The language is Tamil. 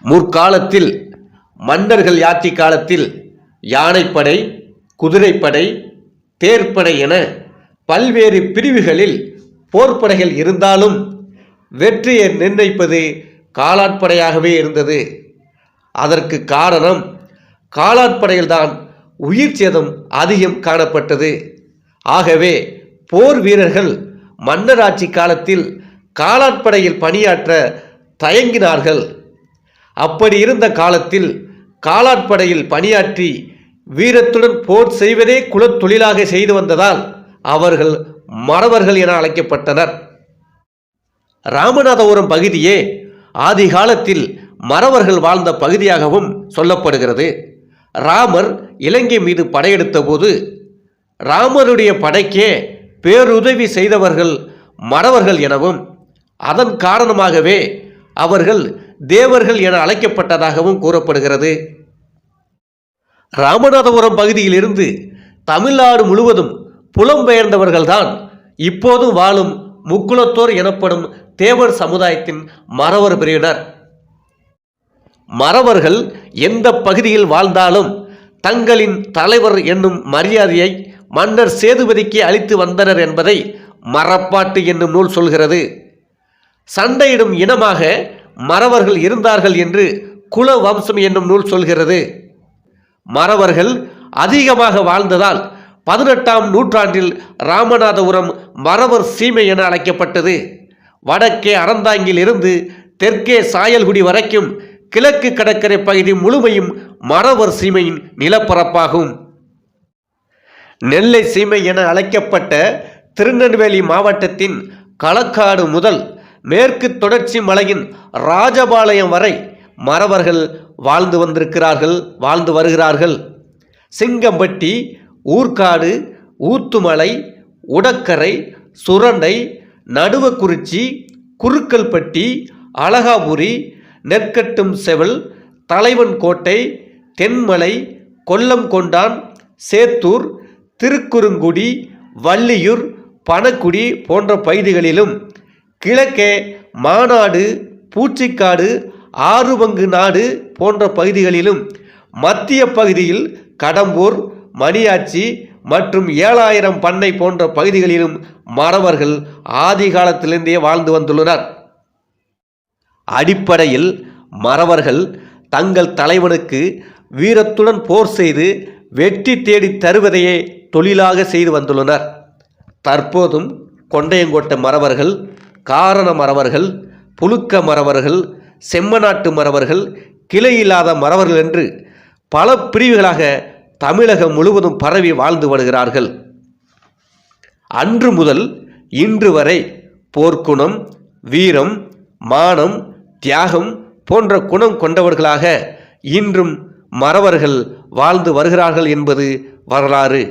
முற்காலத்தில் மன்னர்கள் ஆட்சி காலத்தில் யானைப்படை, குதிரைப்படை, தேர்ப்படை என பல்வேறு பிரிவுகளில் போர்ப்படைகள் இருந்தாலும் வெற்றியை நிர்ணயிப்பது காலாட்படையாகவே இருந்தது. அதற்கு காரணம் காலாட்படையில்தான் உயிர் சேதம் அதிகம் காணப்பட்டது. ஆகவே போர் வீரர்கள் மன்னராட்சி காலத்தில் காலாட்படையில் பணியாற்ற தயங்கினார்கள். அப்படி இருந்த காலத்தில் காலாட்படையில் பணியாற்றி வீரத்துடன் போர் செய்வதே குலத்தொழிலாக செய்து வந்ததால் அவர்கள் மறவர்கள் என அழைக்கப்பட்டனர். ராமநாதபுரம் பகுதியே ஆதி காலத்தில் மறவர்கள் வாழ்ந்த பகுதியாகவும் சொல்லப்படுகிறது. ராமர் இலங்கை மீது படையெடுத்த போது ராமருடைய படைக்கே பேருதவி செய்தவர்கள் மறவர்கள் எனவும் அதன் காரணமாகவே அவர்கள் தேவர்கள் என அழைக்கப்பட்டதாகவும் கூறப்படுகிறது. ராமநாதபுரம் பகுதியிலிருந்து தமிழ்நாடு முழுவதும் புலம்பெயர்ந்தவர்கள்தான் இப்போது வாழும் முக்குலத்தோர் எனப்படும் தேவர் சமுதாயத்தின் மறவர் பிரிவினர். மறவர்கள் எந்த பகுதியில் வாழ்ந்தாலும் தங்களின் தலைவர் என்னும் மரியாதையை மன்னர் சேதுபதிக்கு அளித்து வந்தனர் என்பதை மறப்பாட்டு என்னும் நூல் சொல்கிறது. சண்டையிடும் இனமாக மறவர்கள் இருந்தார்கள் என்று குல வம்சம் என்னும் நூல் சொல்கிறது. மறவர்கள் அதிகமாக வாழ்ந்ததால் 18ஆம் நூற்றாண்டில் ராமநாதபுரம் மறவர் சீமை என அழைக்கப்பட்டது. வடக்கே அறந்தாங்கில் இருந்து தெற்கே சாயல்குடி வரைக்கும் கிழக்கு கடற்கரை பகுதி முழுமையும் மறவர் சீமையின் நிலப்பரப்பாகும். நெல்லை சீமை என அழைக்கப்பட்ட திருநெல்வேலி மாவட்டத்தின் களக்காடு முதல் மேற்கு தொடர்ச்சி மலையின் ராஜபாளையம் வரை மறவர்கள் வாழ்ந்து வருகிறார்கள். சிங்கம்பட்டி, ஊர்காடு, ஊத்துமலை, உடக்கரை, சுரண்டை, நடுவக்குறிச்சி, குறுக்கல்பட்டி, அழகாபுரி, நெற்கட்டும் செவல், தலைவன் கோட்டை, தென்மலை, கொல்லம்கொண்டான், சேத்தூர், திருக்குறுங்குடி, வள்ளியூர், பணக்குடி போன்ற பகுதிகளிலும் கிழக்கே மாநாடு, பூச்சிக்காடு, ஆறுபங்கு நாடு போன்ற பகுதிகளிலும் மத்திய பகுதியில் கடம்பூர், மணியாச்சி மற்றும் 7000 பண்ணை போன்ற பகுதிகளிலும் மறவர்கள் ஆதி காலத்திலிருந்தே வாழ்ந்து வந்துள்ளனர். அடிப்படையில் மறவர்கள் தங்கள் தலைவனுக்கு வீரத்துடன் போர் செய்து வெற்றி தேடி தருவதையே தொழிலாக செய்து வந்துள்ளனர். தற்போதும் கொண்டையங்கோட்டை மறவர்கள், காரண மறவர்கள், புழுக்க மறவர்கள், செம்மநாட்டு மறவர்கள், கிளையில்லாத மறவர்கள் என்று பல பிரிவுகளாக தமிழகம் முழுவதும் பரவி வாழ்ந்து வருகிறார்கள். அன்று முதல் இன்று வரை போர்க்குணம், வீரம், மானம், தியாகம் போன்ற குணம் கொண்டவர்களாக இன்றும் மறவர்கள் வாழ்ந்து வருகிறார்கள் என்பது வரலாறு.